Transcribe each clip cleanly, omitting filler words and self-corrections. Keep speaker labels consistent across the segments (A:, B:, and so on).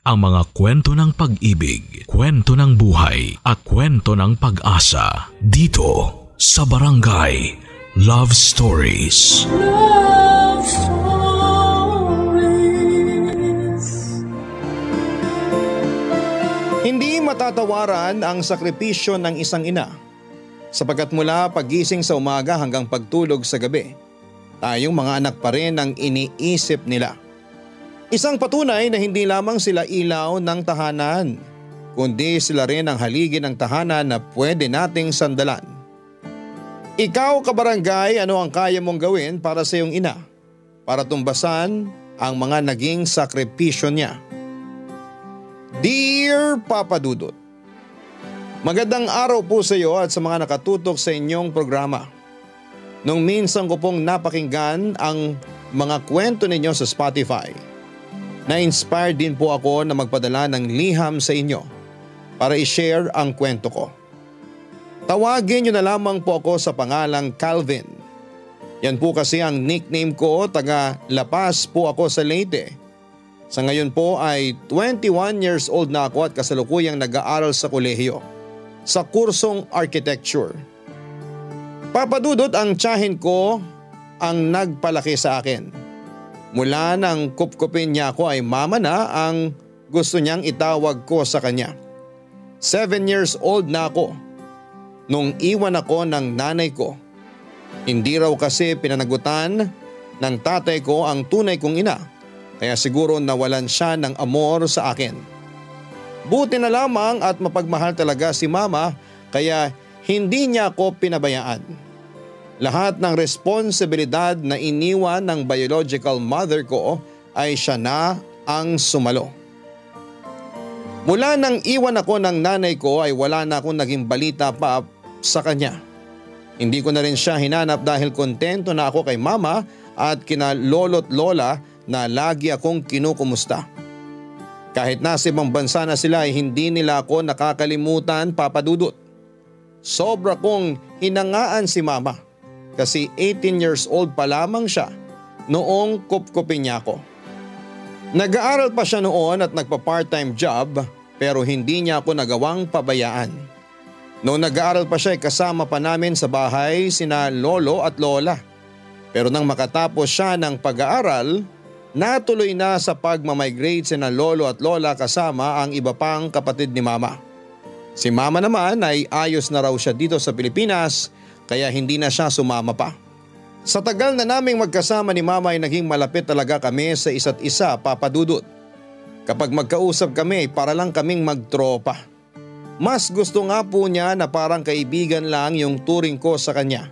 A: ang mga kwento ng pag-ibig, kwento ng buhay at kwento ng pag-asa dito sa Barangay Love Stories.
B: Love Stories.
C: Hindi matatawaran ang sakripisyo ng isang ina, sapagkat mula paggising sa umaga hanggang pagtulog sa gabi, tayong mga anak pa rin ang iniisip nila. Isang patunay na hindi lamang sila ilaw ng tahanan, kundi sila rin ang haligi ng tahanan na pwede nating sandalan. Ikaw, kabarangay, ano ang kaya mong gawin para sa iyong ina, para tumbasan ang mga naging sakripisyo niya? Dear Papa Dudut, magandang araw po sa iyo at sa mga nakatutok sa inyong programa. Nung minsan ko pong napakinggan ang mga kwento ninyo sa Spotify, na-inspire din po ako na magpadala ng liham sa inyo para i-share ang kwento ko. Tawagin niyo na lamang po ako sa pangalang Calvin. Yan po kasi ang nickname ko, taga La Paz po ako sa Leyte. Sa ngayon po ay 21 years old na ako at kasalukuyang nag-aaral sa kolehiyo sa kursong architecture. Papadudot, ang tiyahin ko ang nagpalaki sa akin. Mula nang kupkupin niya ako ay mama na ang gusto niyang itawag ko sa kanya. 7 years old na ako nung iwan ako ng nanay ko. Hindi raw kasi pinanagutan ng tatay ko ang tunay kong ina, kaya siguro nawalan siya ng amor sa akin. Buti na lamang at mapagmahal talaga si mama, kaya hindi niya ako pinabayaan. Lahat ng responsibilidad na iniwan ng biological mother ko ay siya na ang sumalo. Mula nang iwan ako ng nanay ko ay wala na akong naging balita pa sa kanya. Hindi ko na rin siya hinanap dahil kontento na ako kay mama at kina lolo't lola na lagi akong kinukumusta. Kahit nasa ibang bansa na sila ay hindi nila ako nakakalimutan, Papa Dudut. Sobra kong hinangaan si mama. Kasi 18 years old pa lamang siya noong kupkupin niya ako. Nag-aaral pa siya noon at nagpa-part-time job pero hindi niya ako nagawang pabayaan. Noong nag-aaral pa siya ay kasama pa namin sa bahay sina lolo at lola. Pero nang makatapos siya ng pag-aaral, natuloy na sa pagmamigrate sina lolo at lola kasama ang iba pang kapatid ni mama. Si mama naman ay ayos na raw siya dito sa Pilipinas, kaya hindi na siya sumama pa. Sa tagal na naming magkasama ni mama ay naging malapit talaga kami sa isa't isa, Papa Dudut. Kapag magkausap kami, para lang kaming magtropa. Mas gusto nga po niya na parang kaibigan lang yung turing ko sa kanya.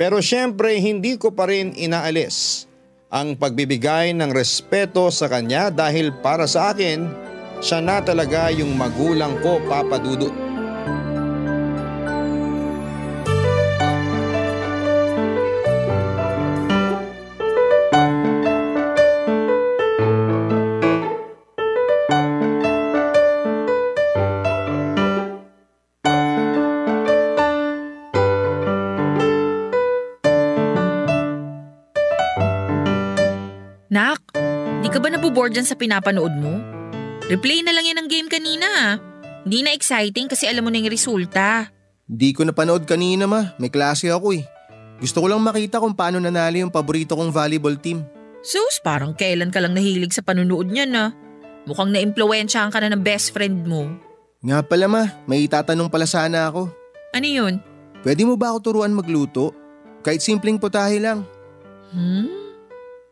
C: Pero syempre hindi ko pa rin inaalis ang pagbibigay ng respeto sa kanya dahil para sa akin, siya na talaga yung magulang ko, Papa Dudut.
D: Nak, di ka ba naboboard dyan sa pinapanood mo? Replay na lang yan ng game kanina. Hindi na exciting kasi alam mo na yung resulta.
E: Di ko napanood kanina ma, may klase ako eh. Gusto ko lang makita kung paano nanalo yung paborito kong volleyball team.
D: Sus, parang kailan ka lang nahilig sa panunood niya na. Mukhang na-impluwensyahan ka na ng best friend mo.
E: Nga pala ma, may itatanong pala sana ako.
D: Ano yun?
E: Pwede mo ba ako turuan magluto? Kahit simpleng putahe lang.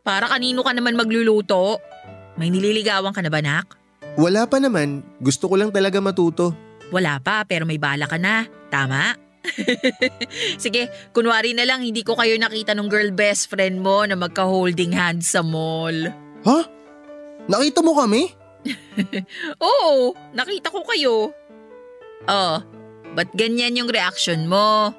D: Para kanino ka naman magluluto? May nililigawan ka na ba, Nak?
E: Wala pa naman, gusto ko lang talaga matuto.
D: Wala pa pero may bala ka na, tama? Sige, kunwari na lang hindi ko kayo nakita ng girl best friend mo na magka-holding hands sa mall.
E: Ha? Nakita mo kami?
D: Oo, nakita ko kayo. Oh, ba't ganyan yung reaction mo?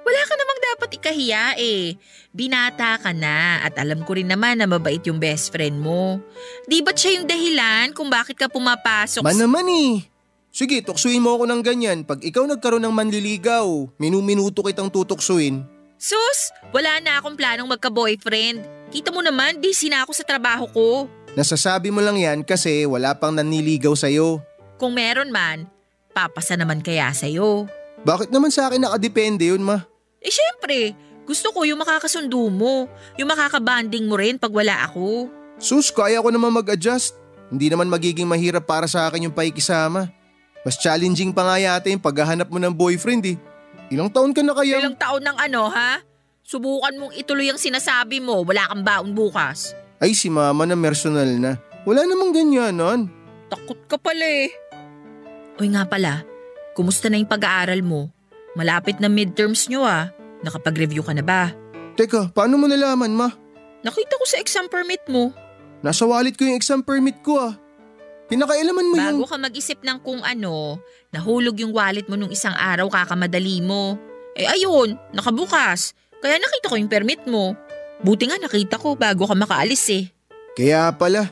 D: Wala ka namang dapat ikahiya eh. Binata ka na at alam ko rin naman na mabait yung best friend mo. Di ba't siya yung dahilan kung bakit ka pumapasok?
E: Naman eh. Sige, tuksuin mo ako ng ganyan. Pag ikaw nagkaroon ng manliligaw, minuminuto kitang tutuksuin.
D: Sus, wala na akong planong magka-boyfriend. Kita mo naman, busy na ako sa trabaho ko.
E: Nasasabi mo lang yan kasi wala pang nanliligaw sa'yo.
D: Kung meron man, papasa naman kaya sa'yo.
E: Bakit naman sa akin nakadepende yun, ma?
D: Syempre, gusto ko yung makakasundo mo, yung makakabanding mo rin pag wala ako.
E: Sus, kaya ko naman mag-adjust. Hindi naman magiging mahirap para sa akin yung pakikisama. Mas challenging pa nga yata yung paghahanap mo ng boyfriend eh. Ilang taon ka na kaya?
D: Ilang taon ng ha? Subukan mong ituloy ang sinasabi mo, wala kang baon bukas.
E: Ay, si mama na personal na. Wala namang ganyanan.
D: Takot ka pala eh. Uy nga pala, kumusta na yung pag-aaral mo? Malapit na midterms nyo Nakapag-review ka na ba?
E: Teka, paano mo nalaman, ma?
D: Nakita ko sa exam permit mo.
E: Nasa wallet ko yung exam permit ko Pinakailaman mo
D: Bago ka mag-isip ng kung nahulog yung wallet mo nung isang araw kakamadali mo. Ayun, nakabukas. Kaya nakita ko yung permit mo. Buti nga nakita ko bago ka makaalis eh.
E: Kaya pala.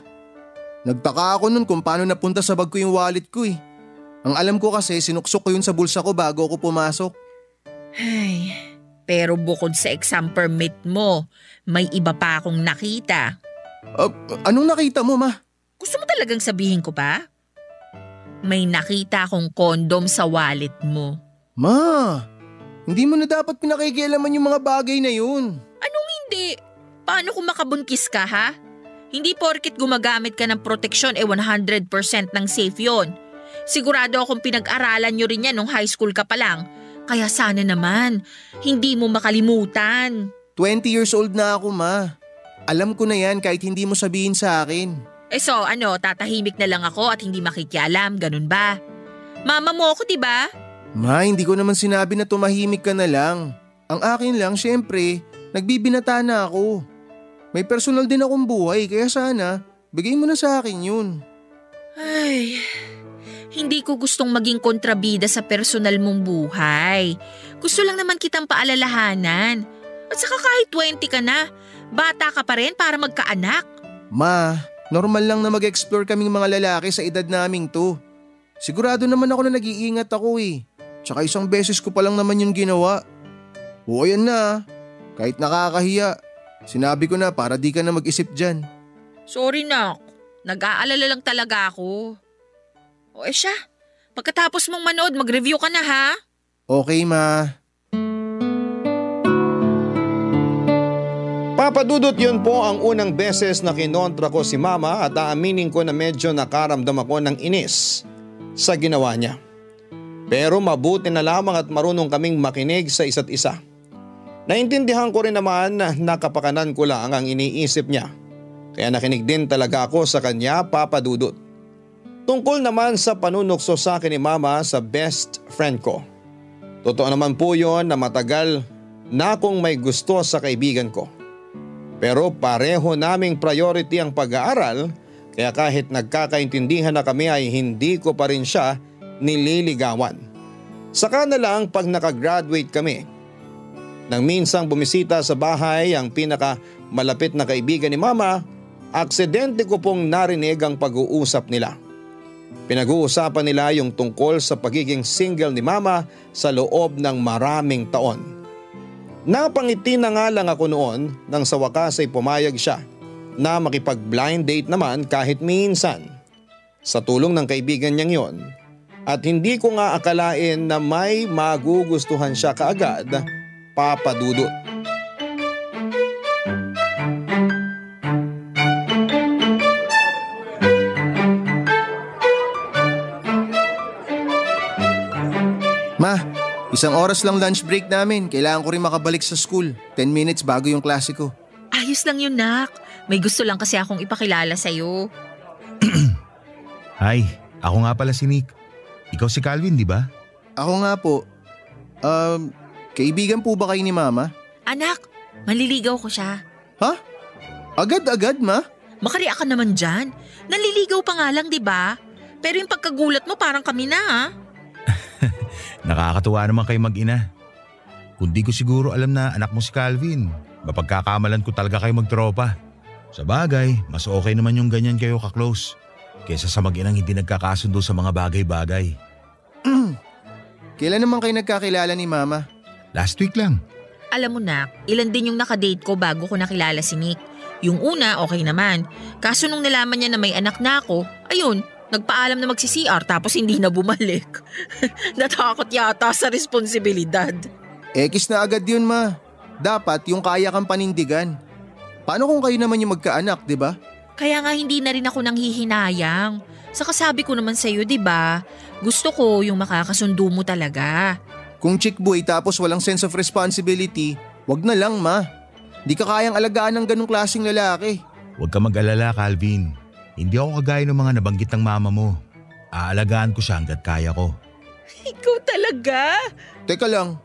E: Nagtaka ako nun kung paano napunta sa bag ko yung wallet ko eh. Ang alam ko kasi sinuksok ko yun sa bulsa ko bago ako pumasok.
D: Ay, pero bukod sa exam permit mo, may iba pa akong nakita.
E: Anong nakita mo, ma?
D: Gusto mo talagang sabihin ko pa? May nakita akong kondom sa wallet mo.
E: Ma, hindi mo na dapat pinakikialaman yung mga bagay na yun.
D: Anong hindi? Paano kung makabuntis ka Hindi porkit gumagamit ka ng proteksyon 100% ng safe yon. Sigurado akong pinag-aralan nyo rin yan nung high school ka pa lang. Kaya sana naman, hindi mo makalimutan.
E: 20 years old na ako, ma. Alam ko na yan kahit hindi mo sabihin sa akin.
D: So tatahimik na lang ako at hindi makikialam, ganun ba? Mama mo ako, diba?
E: Ma, hindi ko naman sinabi na tumahimik ka na lang. Ang akin lang, syempre, nagbibinata na ako. May personal din akong buhay, kaya sana, bigay mo na sa akin yun.
D: Ay, hindi ko gustong maging kontrabida sa personal mong buhay. Gusto lang naman kitang paalalahanan. At saka kahit 20 ka na, bata ka pa rin para magkaanak.
E: Ma, normal lang na mag-explore kaming mga lalaki sa edad naming to. Sigurado naman ako na nag-iingat ako eh. Tsaka isang beses ko pa lang naman yung ginawa. O ayan na, kahit nakakahiya. Sinabi ko na para di ka na mag-isip dyan.
D: Sorry nak, nag-aalala lang talaga ako. Siya, pagkatapos mong manood mag-review ka na
E: Okay, ma.
C: Papadudot, yun po ang unang beses na kinontra ko si mama at aaminin ko na medyo nakaramdam ako ng inis sa ginawa niya. Pero mabuti na lamang at marunong kaming makinig sa isa't isa. Naintindihan ko rin naman na nakapakanan ko lang ang iniisip niya. Kaya nakinig din talaga ako sa kanya, Papadudot. Tungkol naman sa panunukso sa akin ni mama sa best friend ko. Totoo naman po yun na matagal na akong may gusto sa kaibigan ko. Pero pareho naming priority ang pag-aaral, kaya kahit nagkakaintindihan na kami ay hindi ko pa rin siya nililigawan. Saka na lang pag nakagraduate kami. Nang minsang bumisita sa bahay ang pinakamalapit na kaibigan ni mama, aksidente ko pong narinig ang pag-uusap nila. Pinag-uusapan nila yung tungkol sa pagiging single ni mama sa loob ng maraming taon. Napangiti na nga lang ako noon nang sa wakas ay pumayag siya na makipag-blind date naman kahit minsan. Sa tulong ng kaibigan niyang yon. At hindi ko nga akalain na may magugustuhan siya kaagad, Papadudot.
E: Ma, isang oras lang lunch break namin. Kailangan ko rin makabalik sa school. 10 minutes bago yung klase ko.
D: Ayos lang yun, nak. May gusto lang kasi akong ipakilala sa'yo.
F: Hi, ako nga pala si Nick. Ikaw si Calvin, di ba?
E: Ako nga po. Kaibigan po ba kayo ni mama?
D: Anak, maliligaw ko siya.
E: Ha? Agad-agad, ma?
D: Makariya ka naman dyan. Naliligaw pa nga lang, di ba? Pero yung pagkagulat mo parang kami na
F: Nakakatuwa naman kayo mag-ina. Kung di ko siguro alam na anak mo si Calvin, mapagkakamalan ko talaga kayo magtropa. Sa bagay, mas okay naman yung ganyan kayo ka-close kaysa sa mag-inang hindi nagkakasundo sa mga bagay-bagay.
E: Kailan naman kayo nagkakilala ni mama?
F: Last week lang.
D: Alam mo na, ilan din yung nakadate ko bago ko nakilala si Nick. Yung una okay naman. Kaso nung nalaman niya na may anak na ako, ayun, nagpaalam na magsi-CR tapos hindi na bumalik. Natakot yata sa responsibilidad.
E: Ekis na agad yun, ma. Dapat yung kaya kang panindigan. Paano kung kayo naman yung magkaanak, di ba?
D: Kaya nga hindi na rin ako nanghihinayang. Saka sabi ko naman sa'yo, di ba? Gusto ko yung makakasundo mo talaga.
E: Kung chick boy tapos walang sense of responsibility, wag na lang, ma. Di ka kayang alagaan ng ganong klaseng lalaki.
F: Huwag ka mag-alala, Calvin. Hindi ako kagaya ng mga nabanggit ng mama mo. Aalagaan ko siya hanggat kaya ko.
D: Ikaw talaga?
E: Teka lang,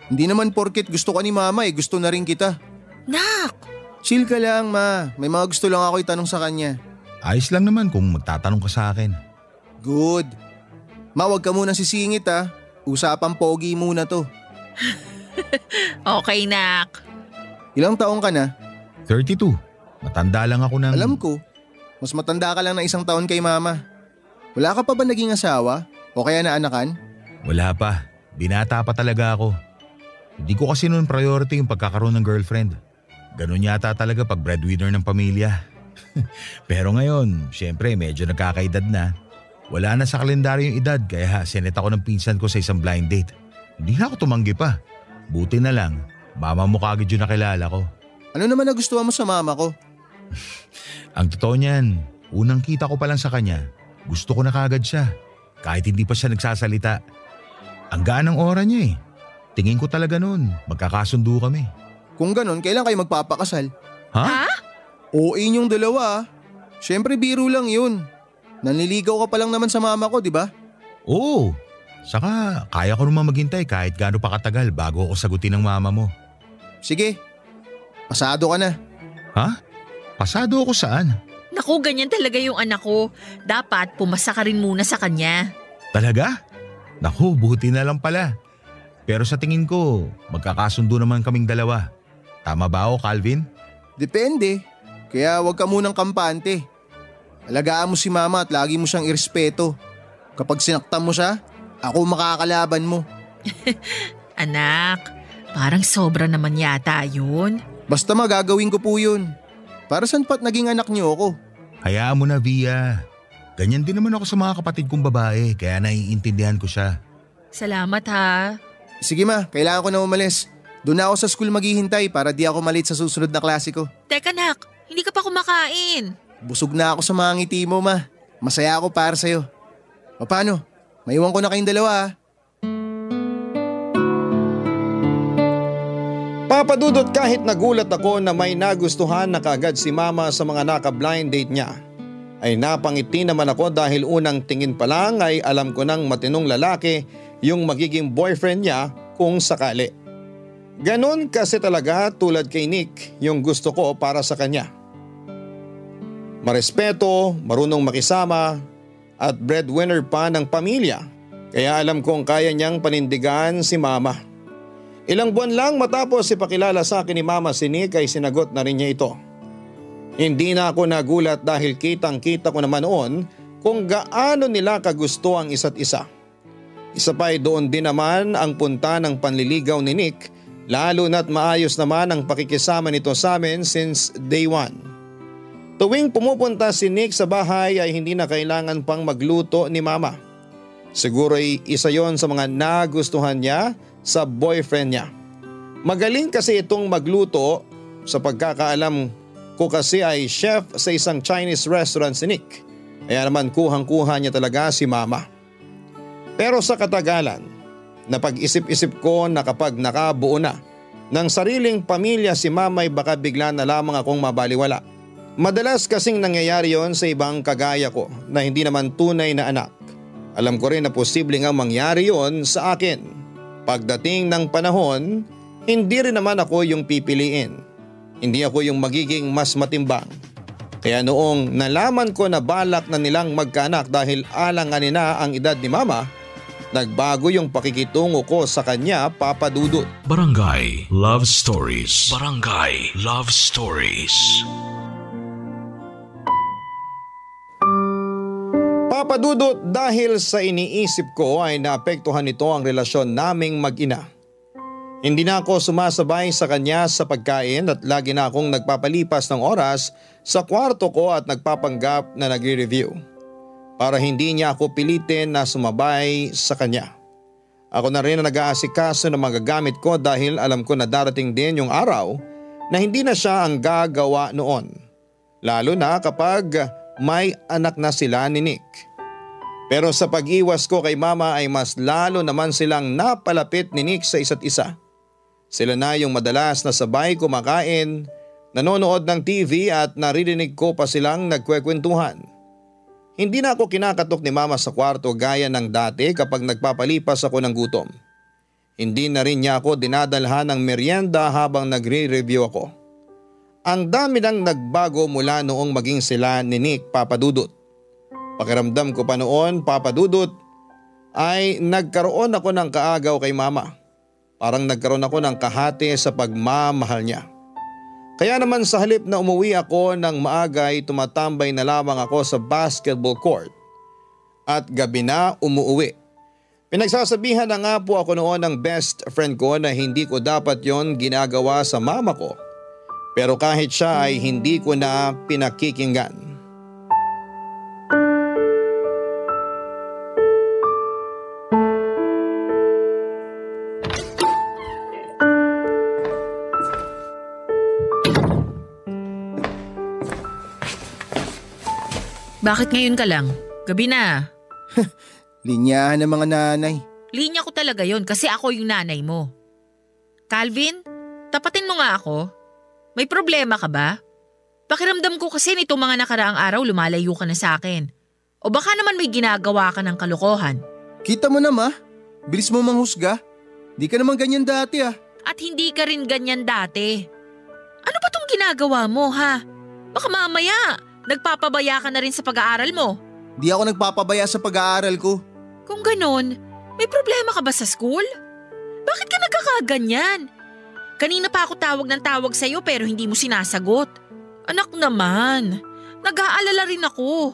E: hindi naman porket gusto ka ni mama gusto na rin kita.
D: Nak!
E: Chill ka lang, ma. May mga gusto lang ako itanong sa kanya.
F: Ayos lang naman kung magtatanong ka sa akin.
E: Good. Ma, wag ka munang sisingit ha. Usapang pogi muna to.
D: Okay, Nak.
E: Ilang taong ka na?
F: 32. Matanda lang ako ng…
E: Alam ko, mas matanda ka lang na isang taon kay mama. Wala ka pa ba naging asawa? O kaya naanakan?
F: Wala pa. Binata pa talaga ako. Hindi ko kasi noon priority yung pagkakaroon ng girlfriend. Ganun yata talaga pag breadwinner ng pamilya. Pero ngayon, syempre medyo nagkakaedad na. Wala na sa kalendaryo yung edad kaya sinet ako ng pinsan ko sa isang blind date. Hindi na ako tumanggi pa. Buti na lang, mama mo kagad yung nakilala ko.
E: Ano naman nagustuhan mo sa mama ko?
F: Ang totoo niyan, unang kita ko pa lang sa kanya, gusto ko na kagad siya. Kahit hindi pa siya nagsasalita. Ang gaan ng aura niya eh. Tingin ko talaga noon, magkakasundo kami.
E: Kung ganun, kailan kayo magpapakasal?
F: Ha?
E: OA niyong dalawa. Siyempre biro lang yun. Nanliligaw ka pa lang naman sa mama ko, di ba?
F: Oo. Saka kaya ko naman maghintay kahit gaano pa katagal bago ako sagutin ng mama mo.
E: Sige, pasado ka na.
F: Ha? Pasado ako saan?
D: Naku, ganyan talaga yung anak ko. Dapat pumasa ka rin muna sa kanya.
F: Talaga? Naku, buti na lang pala. Pero sa tingin ko, magkakasundo naman kaming dalawa. Tama ba ako, Calvin?
E: Depende. Kaya wag ka munang kampante. Alagaan mo si mama at lagi mo siyang irespeto. Kapag sinaktan mo siya, ako makakalaban mo.
D: Anak, parang sobra naman yata yun.
E: Basta magagawin ko po yun. Para saan pa't naging anak niyo ako?
F: Hayaan mo na, Via. Ganyan din naman ako sa mga kapatid kong babae, kaya naiintindihan ko siya.
D: Salamat ha.
E: Sige ma, kailangan ko na umalis. Doon na ako sa school maghihintay para di ako malit sa susunod na klase ko.
D: Teka nak, hindi ka pa kumakain.
E: Busog na ako sa mga ngiti mo, ma. Masaya ako para sa'yo. O paano? Maiwan ko na kayong dalawa, ha?
C: Papadudot kahit nagulat ako na may nagustuhan na kagad si mama sa mga naka-blind date niya, ay napangiti naman ako dahil unang tingin pa lang ay alam ko ng matinong lalaki yung magiging boyfriend niya kung sakali. Ganon kasi talaga tulad kay Nick yung gusto ko para sa kanya. Marespeto, marunong makisama at breadwinner pa ng pamilya, kaya alam kong kaya niyang panindigan si mama. Ilang buwan lang matapos ipakilala sa akin ni mama si Nick ay sinagot na rin niya ito. Hindi na ako nagulat dahil kitang-kita ko naman noon kung gaano nila kagusto ang isa't isa. Isa pa ay doon din naman ang punta ng panliligaw ni Nick, lalo na't maayos naman ang pakikisama nito sa amin since day one. Tuwing pumupunta si Nick sa bahay ay hindi na kailangan pang magluto ni mama. Siguro ay isa yon sa mga nagustuhan niya sa boyfriend niya. Magaling kasi itong magluto, sa pagkakaalam ko kasi ay chef sa isang Chinese restaurant si Nick. Kaya naman kuhang-kuha niya talaga si mama. Pero sa katagalan, napag-isip-isip ko na kapag nakabuo na ng sariling pamilya si mama ay baka bigla na lamang akong mabaliwala. Madalas kasing nangyayari yon sa ibang kagaya ko na hindi naman tunay na anak. Alam ko rin na posible nga mangyari yon sa akin. Pagdating ng panahon, hindi rin naman ako yung pipiliin. Hindi ako yung magiging mas matimbang. Kaya noong nalaman ko na balak na nilang magkaanak dahil alanganin na ang edad ni mama, nagbago yung pakikitungo ko sa kanya, Papa Dudut.
A: Barangay Love Stories. Barangay Love Stories.
C: Papa Dudut, dahil sa iniisip ko ay naapektuhan nito ang relasyon naming mag-ina. Hindi na ako sumasabay sa kanya sa pagkain at lagi na akong nagpapalipas ng oras sa kwarto ko at nagpapanggap na nagre-review para hindi niya ako pilitin na sumabay sa kanya. Ako na rin ang nag-aasikaso ng mga gamit ko dahil alam ko na darating din yung araw na hindi na siya ang gagawa noon. Lalo na kapag may anak na sila ni Nick. Pero sa pag-iwas ko kay mama ay mas lalo naman silang napalapit ni Nick sa isa't isa. Sila na yung madalas na sabay kumakain, nanonood ng TV at naririnig ko pa silang nagkwekwentuhan. Hindi na ako kinakatok ni mama sa kwarto gaya ng dati kapag nagpapalipas ako ng gutom. Hindi na rin niya ako dinadalhan ng merienda habang nagre-review ako. Ang dami nang nagbago mula noong maging sila ni Nick, Papa Dudut. Pakiramdam ko pa noon, Papa Dudut, ay nagkaroon ako ng kaagaw kay mama. Parang nagkaroon ako ng kahati sa pagmamahal niya. Kaya naman sa halip na umuwi ako ng maaga ay tumatambay na lamang ako sa basketball court. At gabi na umuwi. Pinagsasabihan na nga po ako noon ng best friend ko na hindi ko dapat yon ginagawa sa mama ko. Pero kahit siya ay hindi ko na pinakikinggan.
D: Bakit ngayon ka lang? Gabi na.
E: Linyahan ng mga nanay.
D: Linya ko talaga yon kasi ako yung nanay mo. Calvin, tapatin mo nga ako. May problema ka ba? Pakiramdam ko kasi nitong mga nakaraang araw lumalayo ka na sa akin. O baka naman may ginagawa ka ng kalokohan.
E: Kita mo na ma, bilis mo manghusga. Di ka naman ganyan dati ah.
D: At hindi ka rin ganyan dati. Ano ba tong ginagawa mo ha? Baka mamaya nagpapabaya ka na rin sa pag-aaral mo.
E: Di ako nagpapabaya sa pag-aaral ko.
D: Kung ganon, may problema ka ba sa school? Bakit ka nagkakaganyan? Kanina pa ako tawag ng tawag sa'yo pero hindi mo sinasagot. Anak naman, nag-aalala rin ako.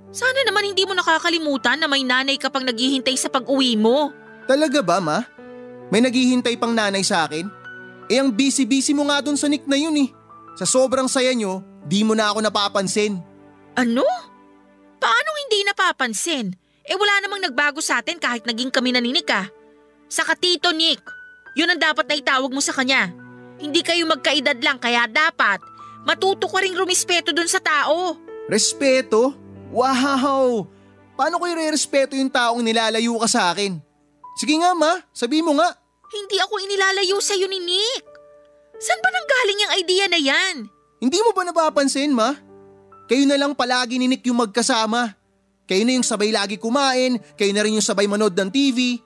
D: Sana naman hindi mo nakakalimutan na may nanay ka pang naghihintay sa pag-uwi mo.
E: Talaga ba ma? May naghihintay pang nanay sa akin? Eh ang busy-busy mo nga dun sa Nick na yun eh. Sa sobrang saya nyo, di mo na ako napapansin.
D: Ano? Paano hindi napapansin? Eh wala namang nagbago sa atin kahit naging kami naninik ah. Saka Tito Nick, yun ang dapat na itawag mo sa kanya. Hindi kayo magkaedad lang kaya dapat matuto ka ring rumispeto dun sa tao.
E: Respeto? Wow! Paano ko i-respeto yung taong nilalayo ka sa akin? Sige nga ma, sabi mo nga.
D: Hindi ako inilalayo sa'yo ni Nick. Saan ba nanggaling yung idea na yan?
E: Hindi mo ba napapansin ma? Kayo na lang palagi ni Nick yung magkasama. Kayo na yung sabay lagi kumain, kayo na rin yung sabay manood ng TV.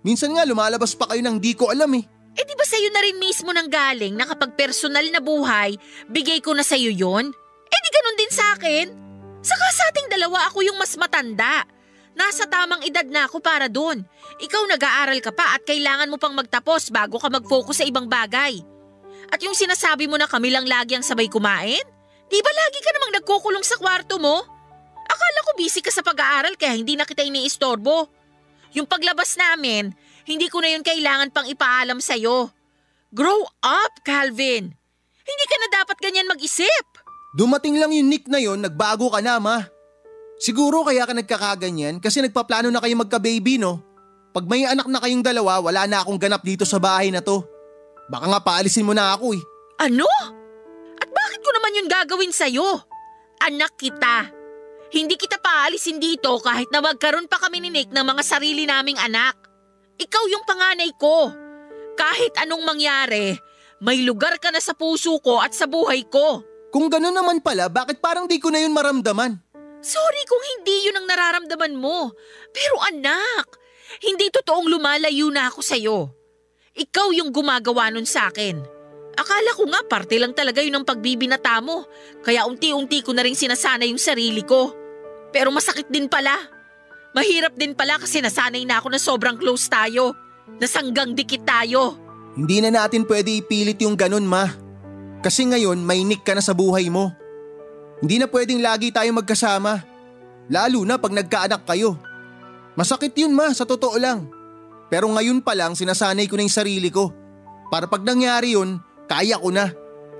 E: Minsan nga lumalabas pa kayo ng di ko alam eh.
D: Eh di ba sa'yo na rin mismo nanggaling na kapag personal na buhay, bigay ko na sa'yo yon? Eh di ganun din sa akin. Saka sa ating dalawa ako yung mas matanda. Nasa tamang edad na ako para dun. Ikaw nag-aaral ka pa at kailangan mo pang magtapos bago ka mag-focus sa ibang bagay. At yung sinasabi mo na kami lang lagi ang sabay kumain? Di ba lagi ka namang nagkukulong sa kwarto mo? Akala ko busy ka sa pag-aaral kaya hindi na kita iniistorbo. Yung paglabas namin, hindi ko na yun kailangan pang ipaalam sa'yo. Grow up, Calvin. Hindi ka na dapat ganyan mag-isip.
E: Dumating lang yung Nick na yon, nagbago ka na ma. Siguro kaya ka nagkakaganyan kasi nagpaplano na kayo magka-baby no? Pag may anak na kayong dalawa, wala na akong ganap dito sa bahay na to. Baka nga paalisin mo na ako eh.
D: Ano? At bakit ko naman yun gagawin sa'yo? Anak kita. Hindi kita paalisin dito kahit na magkaroon pa kami ni Nick ng mga sarili naming anak. Ikaw yung panganay ko. Kahit anong mangyari, may lugar ka na sa puso ko at sa buhay ko.
E: Kung gano'n naman pala, bakit parang di ko na yun maramdaman?
D: Sorry kung hindi yun ang nararamdaman mo. Pero anak, hindi totoong lumalayo na ako sa'yo. Ikaw yung gumagawa nun sa akin. Akala ko nga parte lang talaga yun ang pagbibinata mo. Kaya unti-unti ko na rin sinasana yung sarili ko. Pero masakit din pala. Mahirap din pala kasi nasanay na ako na sobrang close tayo. Nasanggang dikit tayo.
E: Hindi na natin pwede ipilit yung ganun ma. Kasi ngayon may Nick ka na sa buhay mo. Hindi na pwedeng lagi tayo magkasama. Lalo na pag nagkaanak kayo. Masakit yun ma, sa totoo lang. Pero ngayon pa lang sinasanay ko na yung sarili ko. Para pag nangyari yun, kaya ko na.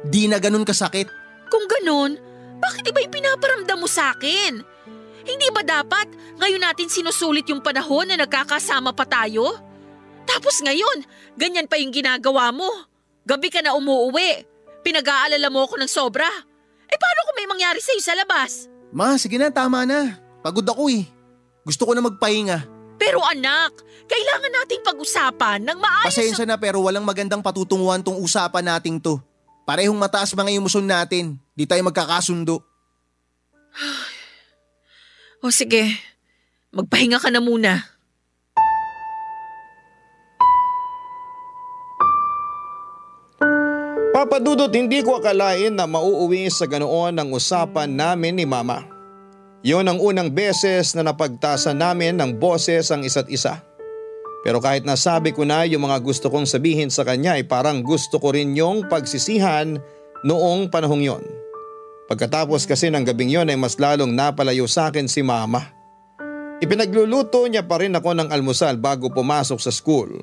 E: Di na ganun kasakit.
D: Kung ganun, bakit iba ipinaparamdam mo sa akin? Hindi ba dapat ngayon natin sinusulit yung panahon na nagkakasama pa tayo? Tapos ngayon, ganyan pa yung ginagawa mo. Gabi ka na umuuwi. Pinag-aalala mo ako ng sobra. Paano kung may mangyari sa'yo sa labas?
E: Ma, sige na, tama na. Pagod ako eh. Gusto ko na magpahinga.
D: Pero anak, kailangan nating pag-usapan ng maayos.
E: Pasensya na pero walang magandang patutunguhan tong usapan nating to. Parehong mataas mga emosyon natin. Di tayo magkakasundo.
D: O sige, magpahinga ka na muna.
C: Papa Dudut, hindi ko akalain na mauuwi sa ganoon ang usapan namin ni Mama. Yon ang unang beses na napagtasan namin ng boses ang isa't isa. Pero kahit nasabi ko na yung mga gusto kong sabihin sa kanya ay parang gusto ko rin yung pagsisihan noong panahong yon. Pagkatapos kasi ng gabing yon ay mas lalong napalayo sa akin si Mama. Ipinagluluto niya pa rin ako ng almusal bago pumasok sa school.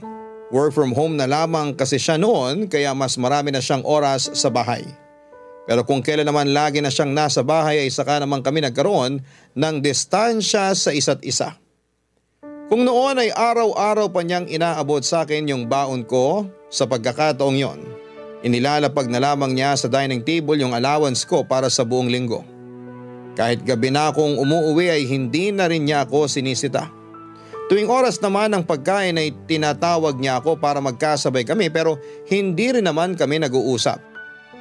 C: Work from home na lamang kasi siya noon kaya mas marami na siyang oras sa bahay. Pero kung kailan naman lagi na siyang nasa bahay ay saka naman kami nagkaroon ng distansya sa isa't isa. Kung noon ay araw-araw pa niyang inaabot sa akin yung baon ko, sa pagkakataong yon, inilalapag na lamang niya sa dining table yung allowance ko para sa buong linggo. Kahit gabi na akong umuuwi ay hindi na rin niya ako sinisita. Tuwing oras naman ng pagkain ay tinatawag niya ako para magkasabay kami pero hindi rin naman kami nag-uusap.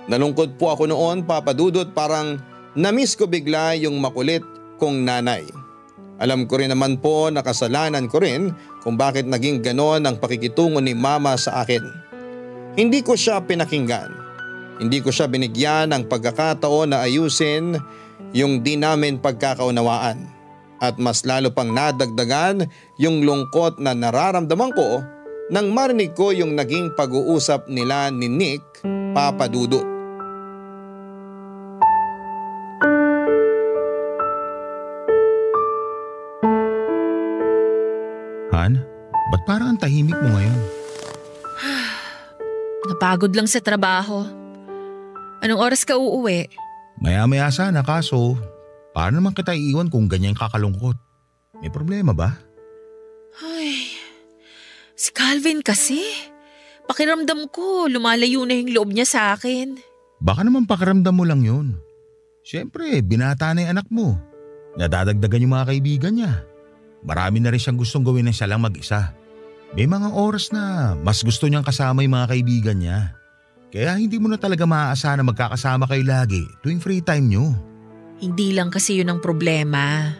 C: Nalungkot po ako noon, Papa Dudut, parang namiss ko bigla yung makulit kong nanay. Alam ko rin naman po na kasalanan ko rin kung bakit naging ganon ang pakikitungo ni Mama sa akin. Hindi ko siya pinakinggan. Hindi ko siya binigyan ng pagkakataon na ayusin yung di namin pagkakaunawaan. At mas lalo pang nadagdagan yung lungkot na nararamdaman ko nang marinig ko yung naging pag-uusap nila ni Nick, Papa Dudut.
F: Han, ba't parang ang tahimik mo ngayon?
D: Napagod lang sa trabaho. Anong oras ka uuwi?
F: Maya-maya sana kaso, paano naman kita iiwan kung ganyan kakalungkot? May problema ba?
D: Ay, si Calvin kasi. Pakiramdam ko, lumalayo na yung loob niya sa akin.
F: Baka naman pakiramdam mo lang yun. Siyempre, binata na yung anak mo. Nadadagdagan yung mga kaibigan niya. Marami na rin siyang gustong gawin na siya lang mag-isa. May mga oras na mas gusto niyang kasama yung mga kaibigan niya. Kaya hindi mo na talaga maaasahan na magkakasama kayo lagi tuwing free time niyo.
D: Hindi lang kasi yun ang problema.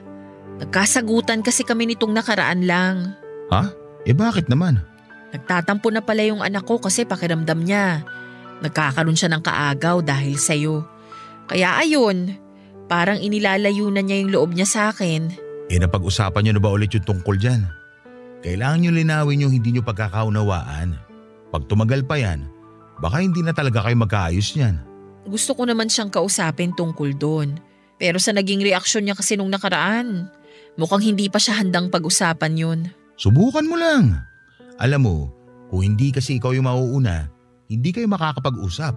D: Nagkasagutan kasi kami nitong nakaraan lang.
F: Ha? Bakit naman?
D: Nagtatampo na pala yung anak ko kasi pakiramdam niya. Nagkakaroon siya ng kaagaw dahil sa'yo. Kaya ayun, parang inilalayo na niya yung loob niya sa akin.
F: Napag-usapan niyo na ba ulit yung tungkol dyan? Kailangan niyo linawin yung hindi niyo pagkakaunawaan. Pag tumagal pa yan, baka hindi na talaga kayo magkaayos niyan.
D: Gusto ko naman siyang kausapin tungkol doon. Pero sa naging reaksyon niya kasi nung nakaraan, mukhang hindi pa siya handang pag-usapan yun.
F: Subukan mo lang. Alam mo, kung hindi kasi ikaw yung mauuna, hindi kayo makakapag-usap.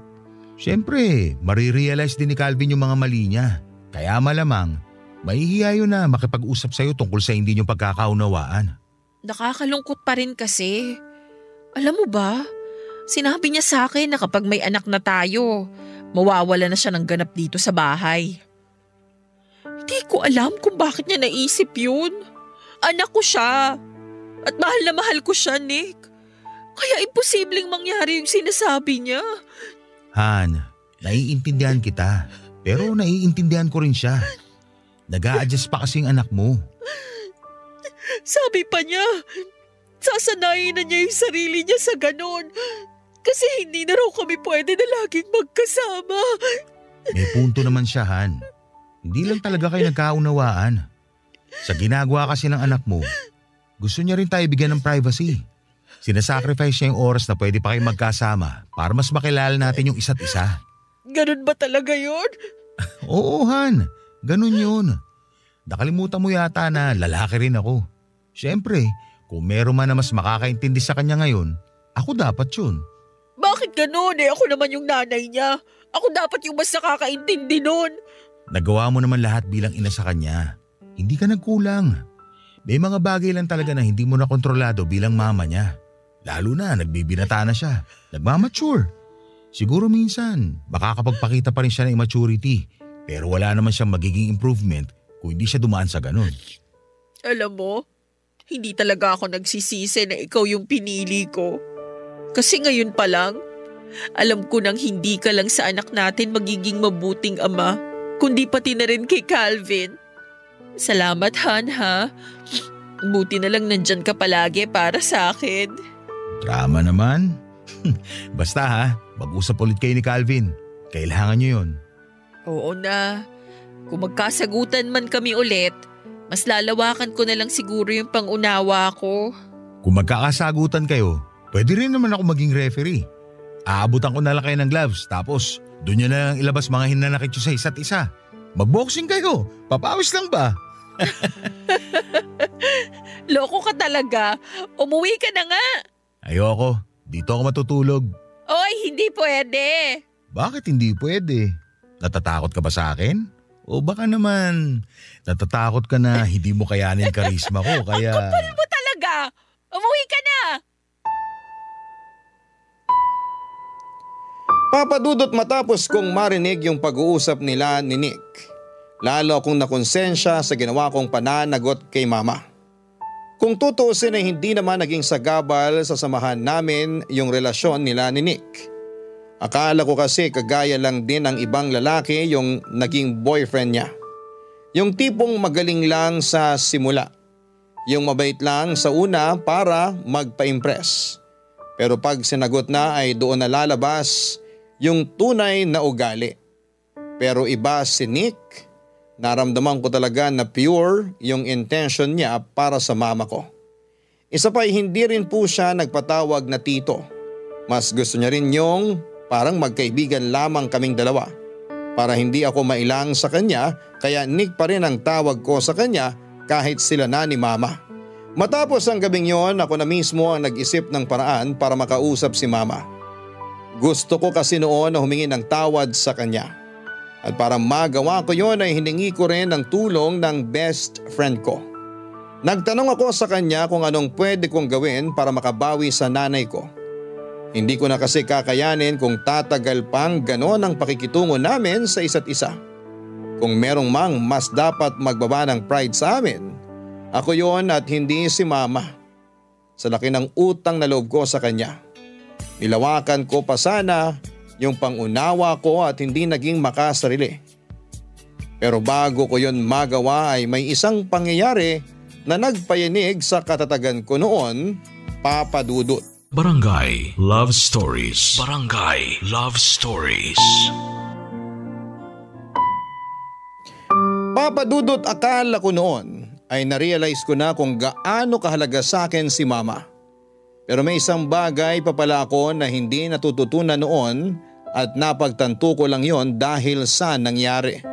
F: Siyempre, marirealize din ni Calvin yung mga mali niya. Kaya malamang, mahihiya yun na makipag-usap sa'yo tungkol sa hindi niyong pagkakaunawaan.
D: Nakakalungkot pa rin kasi. Alam mo ba, sinabi niya sa akin na kapag may anak na tayo, mawawala na siya ng ganap dito sa bahay. Hindi ko alam kung bakit niya naisip yun. Anak ko siya. At mahal na mahal ko siya, Nick. Kaya imposibleng mangyari yung sinasabi niya.
F: Han, naiintindihan kita. Pero naiintindihan ko rin siya. Nag-a-adjust pa kasi yung anak mo.
D: Sabi pa niya, sasanayin na niya yung sarili niya sa ganon. Kasi hindi na raw kami pwede na laging magkasama.
F: May punto naman siya, Han. Hindi lang talaga kayo nagkaunawaan. Sa ginagawa kasi ng anak mo, gusto niya rin tayo bigyan ng privacy. Sinasacrifice niya yung oras na pwede pa kayo magkasama para mas makilala natin yung isa't isa.
D: Ganun ba talaga yun?
F: Oo, Han. Ganun yun. Nakalimutan mo yata na lalaki rin ako. Siyempre, kung meron man na mas makakaintindi sa kanya ngayon, ako dapat yun.
D: Bakit ganun eh? Ako naman yung nanay niya. Ako dapat yung mas nakakaintindi nun.
F: Nagawa mo naman lahat bilang ina sa kanya. Hindi ka nagkulang. May mga bagay lang talaga na hindi mo na kontrolado bilang mama niya. Lalo na nagbibinata na siya. Nagmamature. Siguro minsan, makakapagpakita pa rin siya ng immaturity. Pero wala naman siyang magiging improvement kung hindi siya dumaan sa ganun.
D: Alam mo, hindi talaga ako nagsisisi na ikaw yung pinili ko. Kasi ngayon pa lang, alam ko nang hindi ka lang sa anak natin magiging mabuting ama, kundi pati na rin kay Calvin. Salamat, Han, ha? Buti na lang nandyan ka palagi para sa akin.
F: Drama naman. Basta ha, mag-usap ulit kayo ni Calvin. Kailangan niyo yun.
D: Oo na. Kung magkasagutan man kami ulit, mas lalawakan ko na lang siguro yung pangunawa ko.
F: Kung magkakasagutan kayo, pwede rin naman ako maging referee. Aabutan ko na lang kayo ng gloves, tapos doon nyo na lang ilabas mga hinanakit nyo sa isa't isa. Magboxing kayo, papawis lang ba?
D: Loko ka talaga. Umuwi ka na nga.
F: Ayoko, dito ako matutulog.
D: Oy, hindi pwede.
F: Bakit hindi pwede? Natatakot ka ba sa akin? O baka naman natatakot ka na hindi mo kayanin karisma ko kaya…
D: Ang kapal mo talaga. Umuwi ka na.
C: Papadudot matapos kong marinig yung pag-uusap nila ni Nick. Lalo akong nakonsensya sa ginawa kong pananagot kay mama. Kung tutuusin ay hindi naman naging sagabal sa samahan namin yung relasyon nila ni Nick. Akala ko kasi kagaya lang din ng ibang lalaki yung naging boyfriend niya. Yung tipong magaling lang sa simula. Yung mabait lang sa una para magpa-impress. Pero pag sinagot na ay doon na lalabas yung tunay na ugali. Pero iba si Nick, naramdaman ko talaga na pure yung intention niya para sa mama ko. Isa pa ay hindi rin po siya nagpatawag na tito. Mas gusto niya rin yung parang magkaibigan lamang kaming dalawa. Para hindi ako mailang sa kanya, kaya Nick pa rin ang tawag ko sa kanya kahit sila na ni mama. Matapos ang gabing yon, ako na mismo ang nag-isip ng paraan para makausap si mama. Gusto ko kasi noon na humingi ng tawad sa kanya. At para magawa ko yon ay hiningi ko rin ang tulong ng best friend ko. Nagtanong ako sa kanya kung anong pwede kong gawin para makabawi sa nanay ko. Hindi ko na kasi kakayanin kung tatagal pang ganon ang pakikitungo namin sa isa't isa. Kung merong mang mas dapat magbaba ng pride sa amin, ako yon at hindi si mama. Sa laki ng utang na loob ko sa kanya. Nilawakan ko pa sana yung pangunawa ko at hindi naging makasarili. Pero bago ko yon magawa ay may isang pangyayari na nagpayanig sa katatagan ko noon, Papa Dudut.
A: Barangay Love Stories. Barangay Love Stories.
C: Papa Dudut, akala ko noon ay narealize ko na kung gaano kahalaga sa akin si mama. Pero may isang bagay pa pala ako na hindi natututunan noon at napagtanto ko lang yon dahil sa nangyari.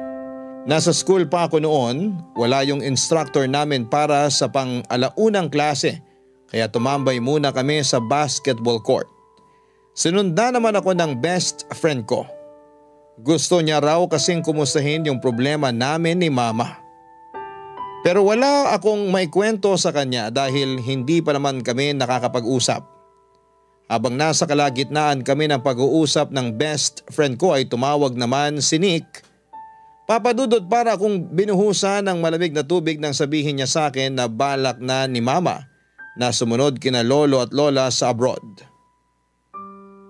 C: Nasa school pa ako noon, wala yung instructor namin para sa pang-alaunang klase kaya tumambay muna kami sa basketball court. Sinundan naman ako ng best friend ko. Gusto niya raw kasing kumustahin yung problema namin ni mama. Pero wala akong maikwento sa kanya dahil hindi pa naman kami nakakapag-usap. Habang nasa kalagitnaan kami ng pag-uusap ng best friend ko ay tumawag naman si Nick. Papadudod para akong binuhusan ng malamig na tubig nang sabihin niya sa akin na balak na ni mama na sumunod kina lolo at lola sa abroad.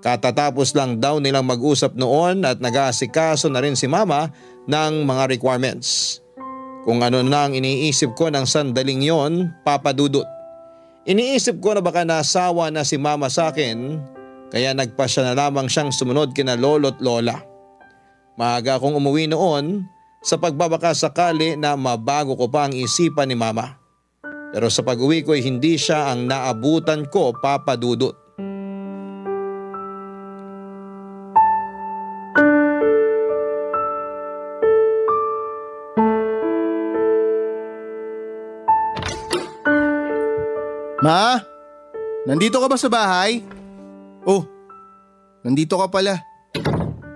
C: Katatapos lang daw nilang mag-usap noon at nag-aasikaso na rin si mama ng mga requirements. Kung ano na ang iniisip ko ng sandaling yon, Papa Dudut. Iniisip ko na baka nasawa na si mama sa akin, kaya nagpasya na lamang siyang sumunod kina lolo at lola. Maaga akong umuwi noon sa pagbabaka sakali na mabago ko pa ang isipan ni mama. Pero sa pag-uwi ko ay hindi siya ang naabutan ko, Papa Dudut.
E: Ma? Nandito ka ba sa bahay? Oh, nandito ka pala.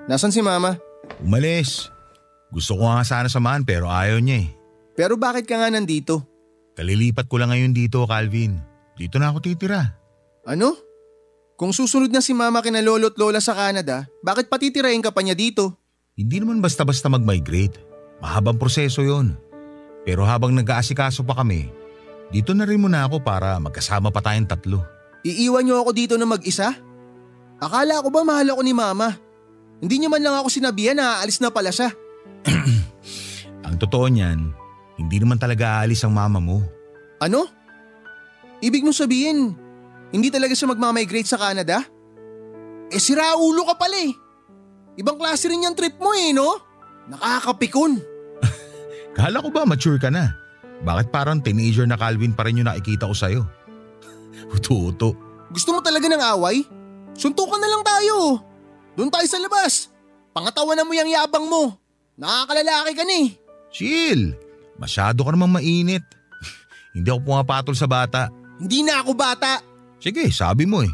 E: Nasaan si Mama?
F: Umalis. Gusto ko nga sana samahan pero ayaw niya eh.
E: Pero bakit ka nga nandito?
F: Kalilipat ko lang ngayon dito, Calvin. Dito na ako titira.
E: Ano? Kung susunod na si Mama kina lolo't lola sa Canada, bakit patitirahin ka pa niya dito?
F: Hindi naman basta-basta mag-migrate. Mahabang proseso yon. Pero habang nag-aasikaso pa kami, dito na rin muna ako para magkasama pa tayong 3.
E: Iiwan niyo ako dito na mag-isa? Akala ko ba mahal ako ni Mama? Hindi niyo man lang ako sinabihan na aalis na pala siya.
F: Ang totoo niyan, hindi naman talaga aalis ang mama mo.
E: Ano? Ibig mo sabihin, hindi talaga siya magmamigrate sa Canada? Sira ulo ka pala eh. Ibang klase rin yung trip mo eh, no? Nakakapikon.
F: Kala ko ba mature ka na? Bakit parang teenager na Calvin pa rin yung nakikita ko sa'yo? Uto-uto.
E: Gusto mo talaga ng away? Suntukan na lang tayo. Doon tayo sa labas. Pangatawanan mo yung yabang mo. Nakakalalaki ka ni.
F: Chill. Masyado ka namang mainit. Hindi ako pumapatol sa bata.
E: Hindi na ako bata.
F: Sige, sabi mo eh.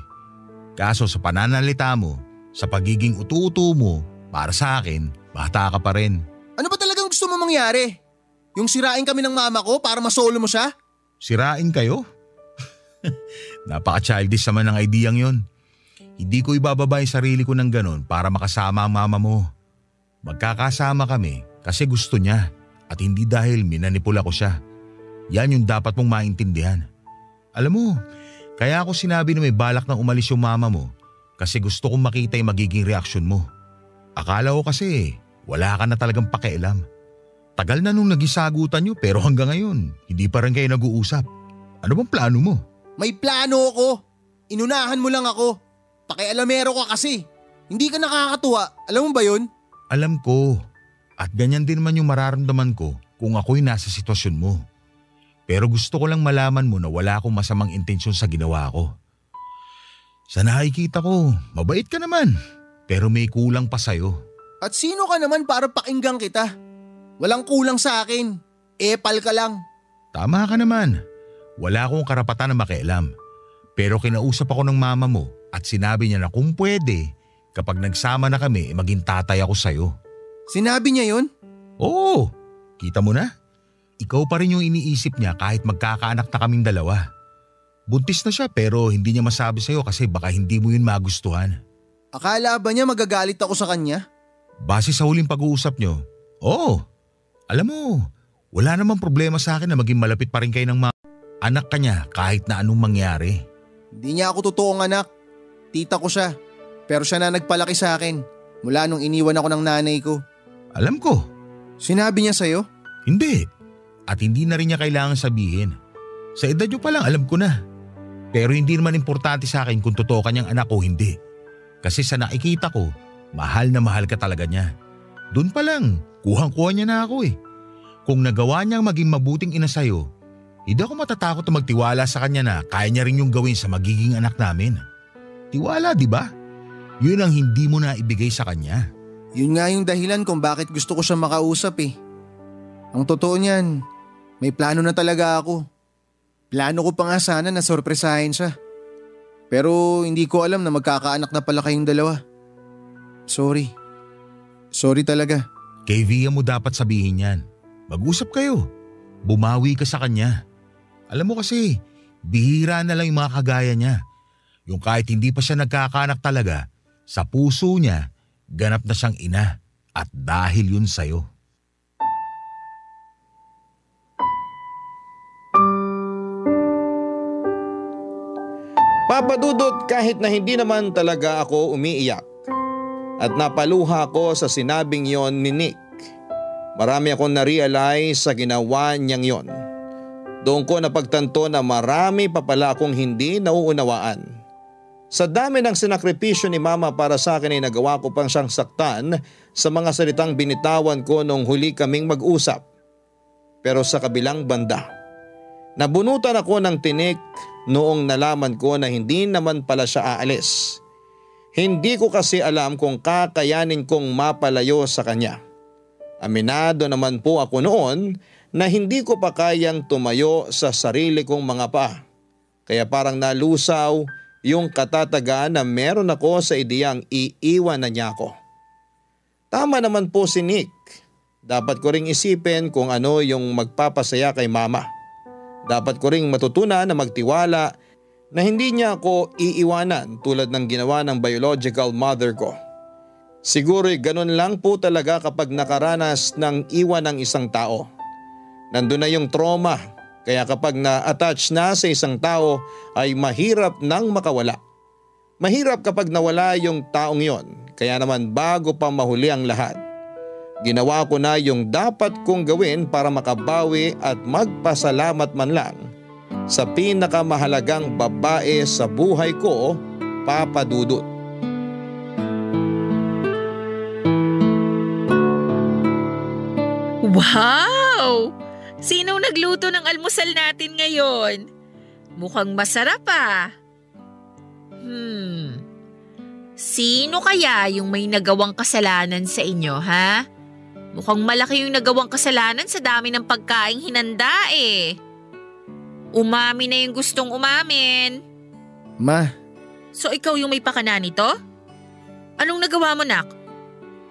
F: Kaso sa pananalita mo, sa pagiging utu-utu mo, para sa akin, bata ka pa rin.
E: Ano ba talagang gusto mo mangyari? Yung sirain kami ng mama ko para masolo mo siya?
F: Sirain kayo? Napaka-childish naman ng ideyang yon. Hindi ko ibababa yung sarili ko ng ganon para makasama ang mama mo. Magkakasama kami kasi gusto niya at hindi dahil minanipula ko siya. Yan yung dapat mong maintindihan. Alam mo, kaya ako sinabi na may balak na umalis yung mama mo kasi gusto kong makita yung magiging reaksyon mo. Akala ko kasi wala ka na talagang pakialam. Tagal na nung nagisagutan nyo pero hanggang ngayon hindi pa rin kayo nag-uusap. Ano bang plano mo?
E: May plano ako. Inunahan mo lang ako. Pakialamero ka kasi. Hindi ka nakakatuwa. Alam mo ba yun?
F: Alam ko. At ganyan din man yung mararamdaman ko kung ako'y nasa sitwasyon mo. Pero gusto ko lang malaman mo na wala akong masamang intensyon sa ginawa ko. Sa nakikita ko, mabait ka naman. Pero may kulang pa sa'yo.
E: At sino ka naman para pakinggan kita? Walang kulang sa akin. Epal ka lang.
F: Tama ka naman. Wala akong karapatan na makialam. Pero kinausap ako ng mama mo at sinabi niya na kung pwede, kapag nagsama na kami, maging tatay ako sa'yo.
E: Sinabi niya yun?
F: Oo, kita mo na. Ikaw pa rin yung iniisip niya kahit magkakaanak na kaming 2. Buntis na siya pero hindi niya masabi sa'yo kasi baka hindi mo yun magustuhan.
E: Akala ba niya magagalit ako sa kanya?
F: Base sa huling pag-uusap niyo, oo. Alam mo, wala namang problema sa akin na maging malapit pa rin kayo ng anak ka niya kahit na anong mangyari.
E: Hindi niya ako totoong anak. Tita ko siya. Pero siya na nagpalaki sa akin mula nung iniwan ako ng nanay ko.
F: Alam ko.
E: Sinabi niya sa'yo?
F: Hindi. At hindi na rin niya kailangan sabihin. Sa edad niyo pa lang alam ko na. Pero hindi naman importante sa akin kung totoo kanyang anak o hindi. Kasi sa nakikita ko, mahal na mahal ka talaga niya. Doon pa lang, kuhang-kuha niya na ako eh. Kung nagawa niyang maging mabuting ina sa'yo, hindi ako matatakot na magtiwala sa kanya na kaya niya rin yung gawin sa magiging anak namin. Tiwala, di ba? Yun ang hindi mo na ibigay sa kanya.
E: Yun nga yung dahilan kung bakit gusto ko siya makausap eh. Ang totoo niyan, may plano na talaga ako. Plano ko pa nga sana na sorpresahin siya. Pero hindi ko alam na magkakaanak na pala kayong 2. Sorry. Sorry talaga.
F: Kay Via mo dapat sabihin yan. Mag-usap kayo. Bumawi ka sa kanya. Alam mo kasi, bihira na lang yung mga kagaya niya. Yung kahit hindi pa siya nagkakaanak talaga, sa puso niya, ganap na siyang ina. At dahil yun sa'yo.
C: Papa Dudut, kahit na hindi naman talaga ako umiiyak at napaluha ko sa sinabing yon ni Nick, marami akong na-realize sa ginawa niyang yon. Doon ko napagtanto na marami pa pala akong hindi nauunawaan. Sa dami ng sinakripisyo ni Mama para sa akin ay nagawa ko pang siyang saktan sa mga salitang binitawan ko nung huli kaming mag-usap. Pero sa kabilang banda, nabunutan ako ng tinik noong nalaman ko na hindi naman pala siya aalis. Hindi ko kasi alam kung kakayanin kong mapalayo sa kanya. Aminado naman po ako noon na hindi ko pa kayang tumayo sa sarili kong mga paa. Kaya parang nalusaw yung katatagan na meron ako sa ideyang iiwan na niya ako. Tama naman po si Nick. Dapat ko ring isipin kung ano yung magpapasaya kay mama. Dapat ko ring matutunan na magtiwala na hindi niya ako iiwanan tulad ng ginawa ng biological mother ko. Siguro'y ganun lang po talaga kapag nakaranas ng iwan ng isang tao. Nandun na yung trauma, kaya kapag na-attach na sa isang tao ay mahirap nang makawala. Mahirap kapag nawala yung taong yon, kaya naman bago pa mahuli ang lahat, ginawa ko na yung dapat kong gawin para makabawi at magpasalamat man lang sa pinakamahalagang babae sa buhay ko, Papa Dudut.
D: Wow! Sinong nagluto ng almusal natin ngayon? Mukhang masarap ah. Sino kaya yung may nagawang kasalanan sa inyo, ha? Mukhang malaki yung nagawang kasalanan sa dami ng pagkaing hinanda eh. Umami na yung gustong umamin.
E: Ma.
D: So ikaw yung may pakana nito? Anong nagawa mo, Nak?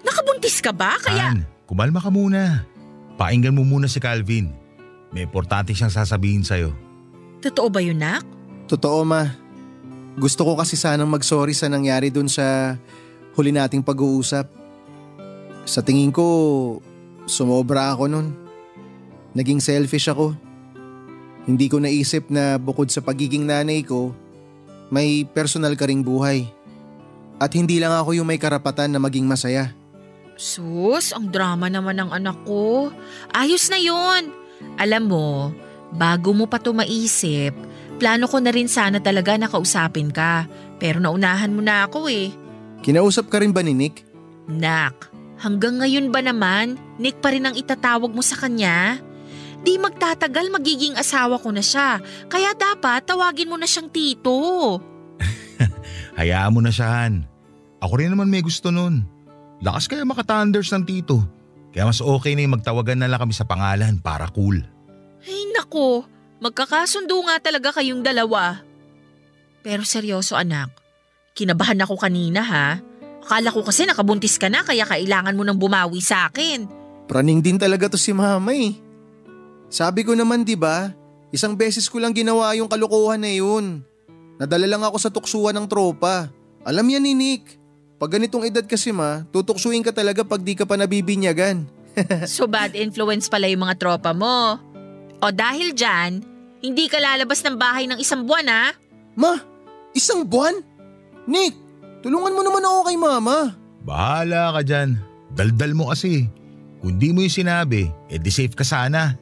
D: Nakabuntis ka ba?
F: Ann, kumalma ka muna. Painggan mo muna si Calvin. May importante siyang sasabihin sa'yo.
D: Totoo ba yun, Nak?
E: Totoo, Ma. Gusto ko kasi sanang mag-sorry sa nangyari dun sa huli nating pag-uusap. Sa tingin ko, sumobra ako nun. Naging selfish ako. Hindi ko naisip na bukod sa pagiging nanay ko, may personal ka ring buhay. At hindi lang ako yung may karapatan na maging masaya.
D: Sus, ang drama naman ng anak ko. Ayos na yun. Alam mo, bago mo pa ito maisip, plano ko na rin sana talaga na kausapin ka. Pero naunahan mo na ako eh.
E: Kinausap ka rin ba ni Nick?
D: Nak, hanggang ngayon ba naman, Nick pa rin ang itatawag mo sa kanya? Di magtatagal magiging asawa ko na siya. Kaya dapat tawagin mo na siyang tito.
F: Hayaan mo na siya, Han. Ako rin naman may gusto nun. Lakas kaya makatanders ng tito. Kaya mas okay na yung magtawagan na lang kami sa pangalan para cool.
D: Ay nako, magkakasundo nga talaga kayong dalawa. Pero seryoso anak, kinabahan ako kanina ha. Akala ko kasi nakabuntis ka na kaya kailangan mo nang bumawi sa akin.
E: Praning din talaga to si mama eh. Sabi ko naman 'di ba, isang beses ko lang ginawa yung kalokohan na yun. Nadala lang ako sa tuksuan ng tropa. Alam yan ni Nick. Pag ganitong edad kasi ma, tutuksuin ka talaga pag di ka pa nabibinyagan.
D: So bad influence pala yung mga tropa mo. O dahil dyan, hindi ka lalabas ng bahay ng 1 buwan ha?
E: Ma, 1 buwan? Nick, tulungan mo naman ako kay mama.
F: Bahala ka dyan. Daldal mo kasi. Kung di mo yung sinabi, edi safe ka sana.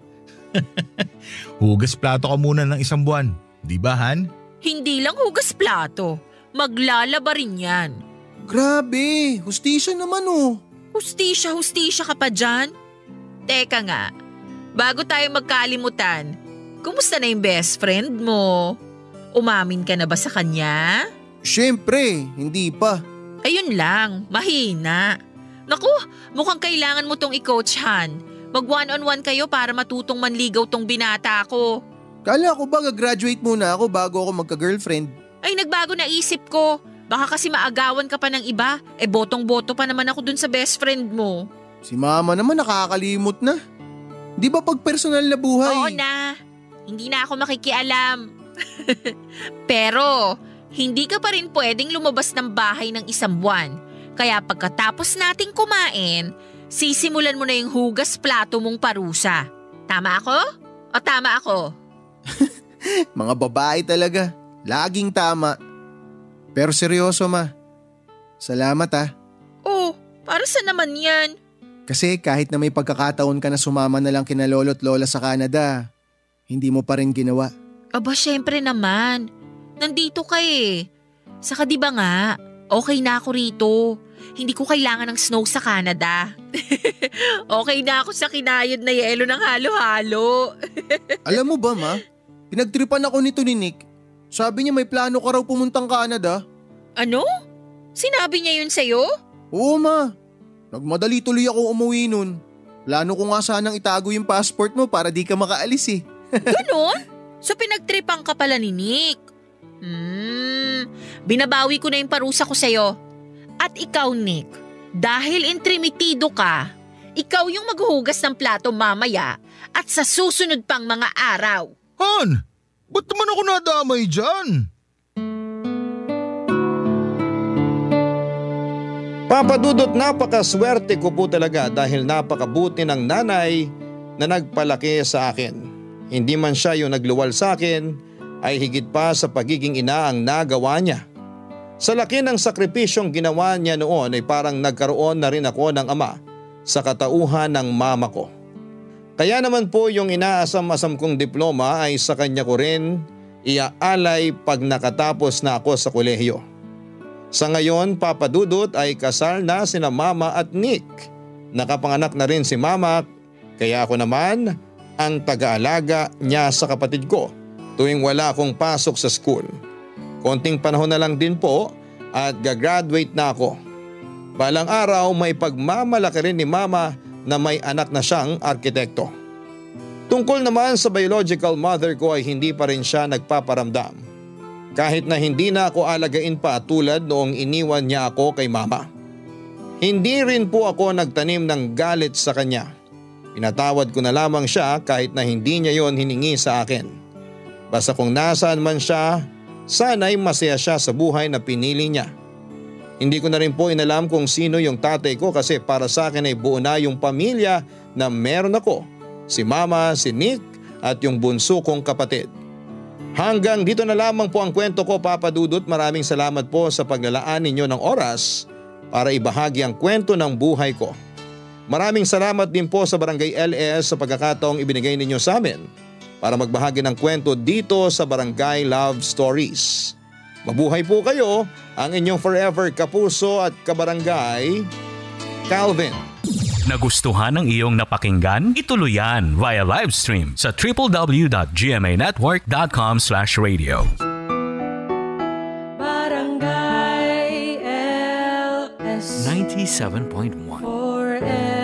F: Hugas plato ka muna ng 1 buwan. Di ba, Han?
D: Hindi lang hugas plato. Maglalaba rin yan.
E: Grabe, hustisya naman oh.
D: Hustisya ka pa dyan? Teka nga, bago tayo magkalimutan, kumusta na yung best friend mo? Umamin ka na ba sa kanya?
E: Siyempre, hindi pa.
D: Ayun lang, mahina. Naku, mukhang kailangan mo tong i-coach, Han. Mag one-on-one kayo para matutong manligaw tong binata ko.
E: Kala ko ba gagraduate muna ako bago ako magka-girlfriend?
D: Ay, nagbago na isip ko. Baka kasi maagawan ka pa ng iba. Botong-boto pa naman ako dun sa best friend mo.
E: Si mama naman nakakalimot na. Di ba pag personal na buhay?
D: Oo na. Hindi na ako makikialam. Pero, hindi ka pa rin pwedeng lumabas ng bahay ng 1 buwan. Kaya pagkatapos nating kumain, sisimulan mo na yung hugas plato mong parusa. Tama ako? O tama ako?
E: Mga babae talaga. Laging tama. Pero seryoso ma. Salamat ah.
D: Oh, para sa naman yan?
E: Kasi kahit na may pagkakataon ka na sumama na lang kina lolo't lola sa Canada, hindi mo pa rin ginawa.
D: Aba syempre naman. Nandito ka eh. Saka di ba nga, okay na ako rito. Hindi ko kailangan ng snow sa Canada. Okay na ako sa kinayod na yelo ng halo-halo.
E: Alam mo ba ma, pinagtripan ako nito ni Nick. Sabi niya may plano ka raw pumuntang Canada.
D: Ano? Sinabi niya yun sa'yo?
E: Oo ma, nagmadali tuloy ako umuwi nun. Plano ko nga sanang itago yung passport mo para di ka makaalis eh.
D: Ganon? So pinagtripan ka pala ni Nick? Binabawi ko na yung parusa ko sa'yo. At ikaw, Nick, dahil intrimitido ka, ikaw yung maghuhugas ng plato mamaya at sa susunod pang mga araw.
F: Han, ba't naman ako nadamay dyan?
C: Papa Dudut, napakaswerte ko po talaga dahil napakabuti ng nanay na nagpalaki sa akin. Hindi man siya yung nagluwal sa akin, ay higit pa sa pagiging ina ang nagawa niya. Sa laki ng sakripisyong ginawa niya noon ay parang nagkaroon na rin ako ng ama sa katauhan ng mama ko. Kaya naman po yung inaasam-asam kong diploma ay sa kanya ko rin iaalay pag nakatapos na ako sa kolehiyo. Sa ngayon, Papa Dudut, ay kasal na sina Mama at Nick. Nakapanganak na rin si Mama, kaya ako naman ang taga-alaga niya sa kapatid ko tuwing wala akong pasok sa school. Konting panahon na lang din po at gagraduate na ako. Balang araw may pagmamalaki rin ni Mama na may anak na siyang arkitekto. Tungkol naman sa biological mother ko ay hindi pa rin siya nagpaparamdam. Kahit na hindi na ako alagain pa tulad noong iniwan niya ako kay Mama. Hindi rin po ako nagtanim ng galit sa kanya. Pinatawad ko na lamang siya kahit na hindi niya yon hiningi sa akin. Basta kung nasaan man siya, sana'y masaya siya sa buhay na pinili niya. Hindi ko na rin po inalam kung sino yung tatay ko kasi para sa akin ay buo na yung pamilya na meron ako. Si Mama, si Nick at yung bunso kong kapatid. Hanggang dito na lamang po ang kwento ko, Papa Dudut. Maraming salamat po sa paglalaan ninyo ng oras para ibahagi ang kwento ng buhay ko. Maraming salamat din po sa Barangay LS sa pagkakataong ibinigay ninyo sa amin para magbahagi ng kwento dito sa Barangay Love Stories. Mabuhay po kayo, ang inyong forever kapuso at kabarangay, Calvin.
A: Nagustuhan ng iyong napakinggan? Ituloy yan via live stream sa www.gmanetwork.com/radio.
B: Barangay LS
A: 97.1
B: forever.